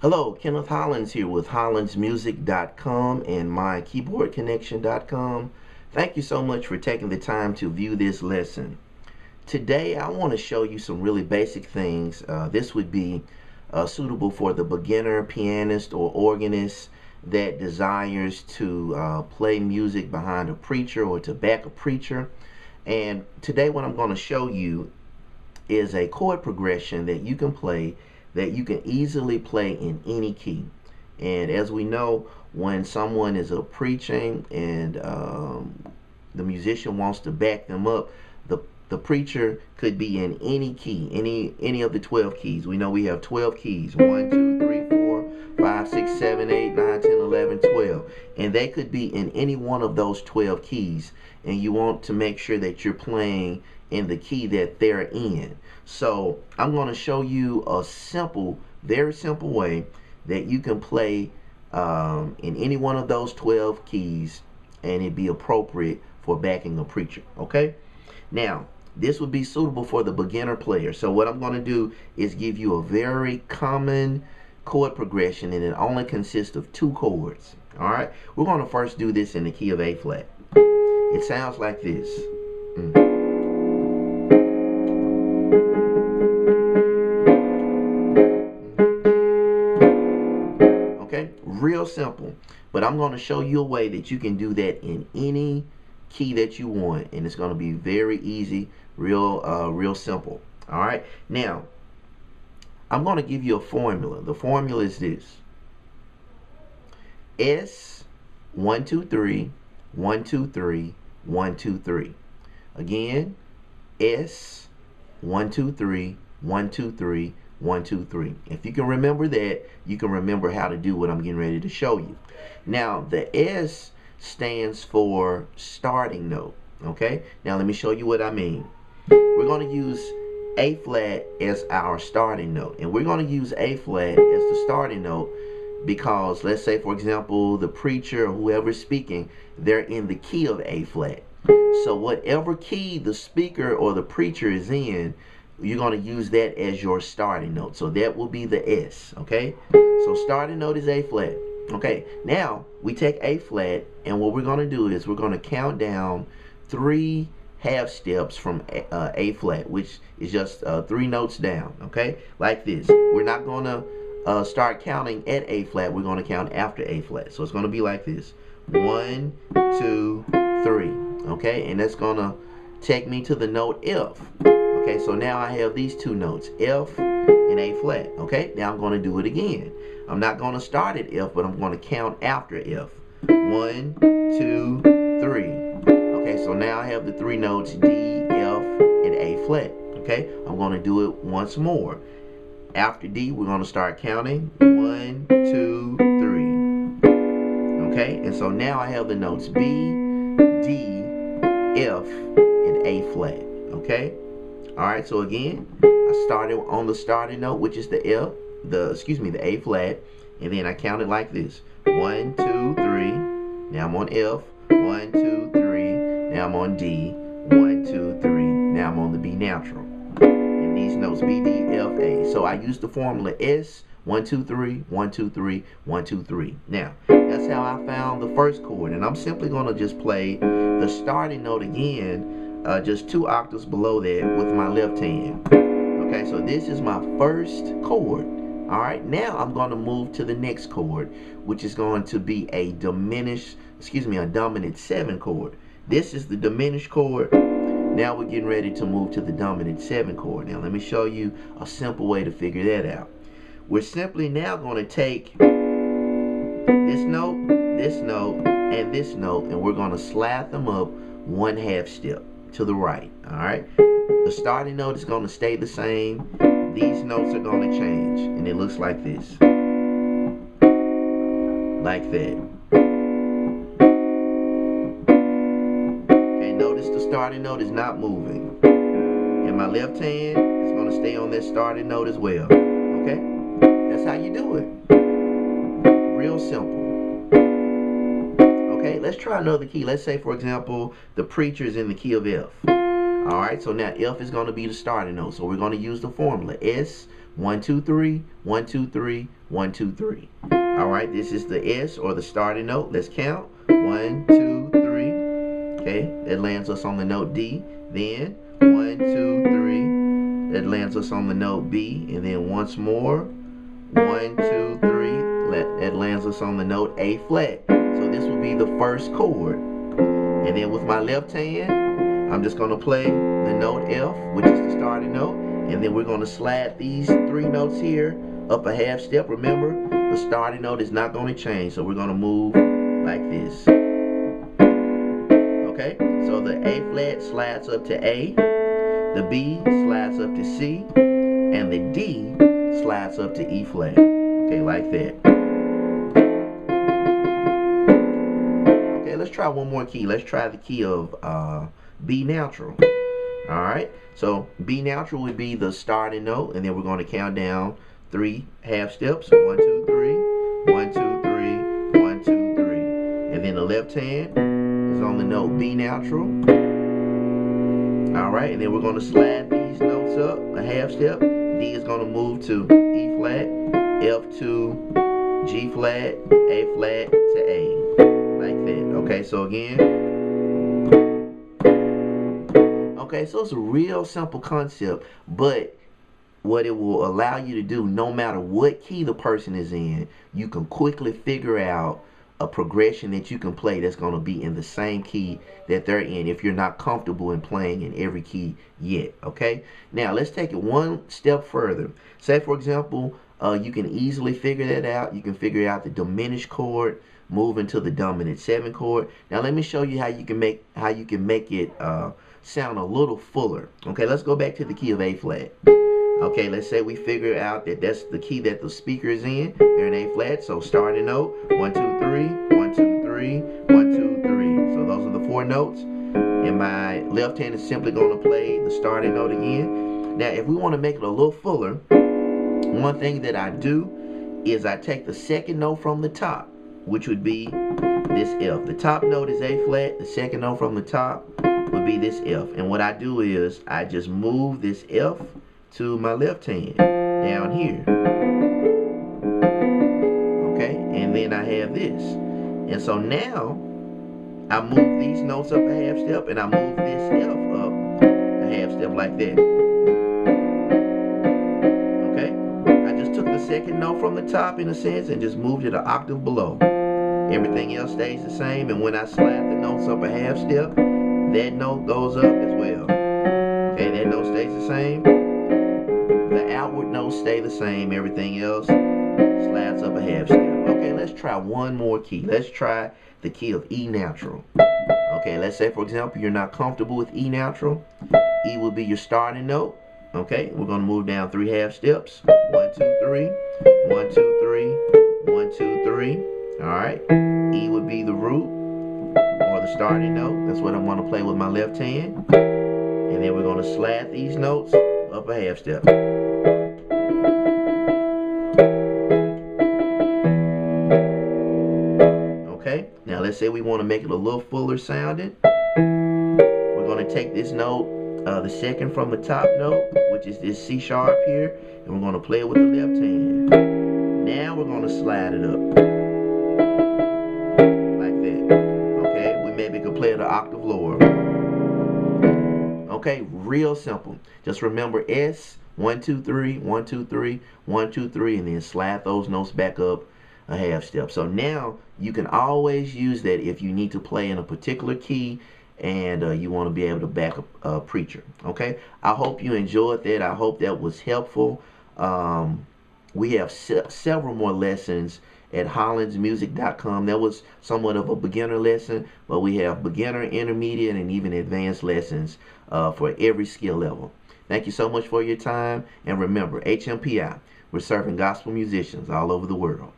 Hello, Kenneth Hollins here with HollinsMusic.com and MyKeyboardConnection.com. Thank you so much for taking the time to view this lesson. Today I want to show you some really basic things. This would be suitable for the beginner pianist or organist that desires to play music behind a preacher or to back a preacher. And today what I'm going to show you is a chord progression that you can play that you can easily play in any key. And as we know, when someone is preaching and the musician wants to back them up, the preacher could be in any key, any of the 12 keys. We know we have 12 keys: 1, 2, 3, 4, 5, 6, 7, 8, 9, 10, 11, 12. And they could be in any one of those 12 keys. And you want to make sure that you're playing in the key that they're in. So I'm going to show you a simple, very simple way that you can play in any one of those 12 keys and it'd be appropriate for backing a preacher. Okay, now this would be suitable for the beginner player. So what I'm going to do is give you a very common chord progression, and it only consists of 2 chords. All right, we're going to first do this in the key of A flat. It sounds like this. Okay, real simple, but I'm going to show you a way that you can do that in any key that you want, and it's going to be very easy, real simple. All right, now I'm going to give you a formula. The formula is this: S 1 2 3 1 2 3 1 2 3. Again, S 1 2 3 1 2 3 1 2 3. If you can remember that, you can remember how to do what I'm getting ready to show you. Now the S stands for starting note. Okay, now let me show you what I mean. We're going to use A flat as our starting note, and we're going to use A flat as the starting note because, let's say for example, the preacher or whoever is speaking, they're in the key of A flat. So whatever key the speaker or the preacher is in, you're going to use that as your starting note. So that will be the S. Okay, so starting note is A flat. Okay, now we take A flat, and what we're going to do is we're going to count down 3 half steps from A flat, which is just 3 notes down. Okay, like this. We're not going to start counting at A flat. We're going to count after A flat. So it's going to be like this: 1 2 3. Okay, and that's going to take me to the note F. Okay, so now I have these 2 notes, F and A flat. Okay, now I'm going to do it again. I'm not going to start at F, but I'm going to count after F. 1 2 3. Okay, so now I have the 3 notes D, F, and A flat. Okay, I'm going to do it once more. After D, we're going to start counting 1 2 3. Okay, and so now I have the notes B, D, F, and A flat. Okay, all right. So again, I started on the starting note, which is the F, the A flat, and then I counted like this: 1 2 3. Now I'm on F. 1 2 3. Now I'm on D. 1 2 3. Now I'm on the B natural. And these notes B D F A. So I use the formula S 1 2 3 1 2 3 1 2 3. Now that's how I found the first chord, and I'm simply going to just play the starting note again, just 2 octaves below that with my left hand. Okay, so this is my first chord. All right, now I'm going to move to the next chord, which is going to be a dominant 7 chord. This is the diminished chord. Now we're getting ready to move to the dominant 7 chord. Now let me show you a simple way to figure that out. We're simply now going to take this note, and this note, and we're going to slide them up 1 half step to the right. All right, the starting note is going to stay the same. These notes are going to change, and it looks like this, like that. Okay, notice the starting note is not moving, and my left hand is going to stay on that starting note as well. Okay, that's how you do it. Real simple. Okay, let's try another key. Let's say, for example, the preacher is in the key of F. Alright, so now F is going to be the starting note. So we're going to use the formula. S 1, 2, 3, 1, 2, 3, 1, 2, 3. All right, this is the S or the starting note. Let's count. 1, 2, 3. Okay, that lands us on the note D. Then 1, 2, 3. That lands us on the note B. And then once more, 1, 2, 3. That lands us on the note A flat. So this will be the first chord. And then with my left hand, I'm just going to play the note F, which is the starting note. And then we're going to slide these 3 notes here up a half step. Remember, the starting note is not going to change. So we're going to move like this. Okay, so the A flat slides up to A. The B slides up to C. And the D slides up to E flat. Okay, like that. Okay, let's try one more key. Let's try the key of B natural. Alright, so B natural would be the starting note, and then we're going to count down 3 half steps. 1, 2, 3, 1, 2, 3, 1, 2, 3. And then the left hand is on the note B natural. Alright, and then we're going to slide these notes up a half step. D is going to move to E flat, F to G flat, A flat to A. Like that. Okay, so again. Okay, so it's a real simple concept, but what it will allow you to do, no matter what key the person is in, you can quickly figure out a progression that you can play that's going to be in the same key that they're in if you're not comfortable in playing in every key yet. Okay, now let's take it one step further. Say for example, you can easily figure that out. You can figure out the diminished chord, move into the dominant 7 chord. Now let me show you how you can make it sound a little fuller. Okay, let's go back to the key of A flat. Okay, let's say we figure out that that's the key that the speaker is in. They're in A flat, so starting note 1, 2, 3, 1, 2, 3, 1, 2, 3. So those are the 4 notes. And my left hand is simply going to play the starting note again. Now, if we want to make it a little fuller, one thing that I do is I take the second note from the top, which would be this F. The top note is A flat. The second note from the top would be this F. And what I do is I just move this F to my left hand down here. Okay, and then I have this. And so now I move these notes up a half step, and I move this F up a half step like that. Okay, I just took the second note from the top in a sense and just moved it an octave below. Everything else stays the same, and when I slide the notes up a half step, that note goes up as well. Okay, that note stays the same. The outward notes stay the same. Everything else slides up a half step. Okay, let's try one more key. Let's try the key of E natural. Okay, let's say for example you're not comfortable with E natural. E will be your starting note. Okay, we're going to move down 3 half steps. 1, 2, 3, 1, 2, 3, 1, 2, 3. Alright, E would be the root or the starting note. That's what I'm going to play with my left hand. And then we're going to slide these notes up a half step. Okay, now let's say we want to make it a little fuller sounding. We're going to take this note, the second from the top note, which is this C sharp here, and we're going to play it with the left hand. Now we're going to slide it up. Like that. Okay, we maybe could play it an octave lower. Okay, real simple. Just remember S, 1, 2, 3, 1, 2, 3, 1, 2, 3, and then slide those notes back up a half step. So now you can always use that if you need to play in a particular key and you want to be able to back a preacher. Okay, I hope you enjoyed that. I hope that was helpful. We have several more lessons at hollandsmusic.com. That was somewhat of a beginner lesson, but we have beginner, intermediate, and even advanced lessons for every skill level. Thank you so much for your time, and remember, HMPI, we're serving gospel musicians all over the world.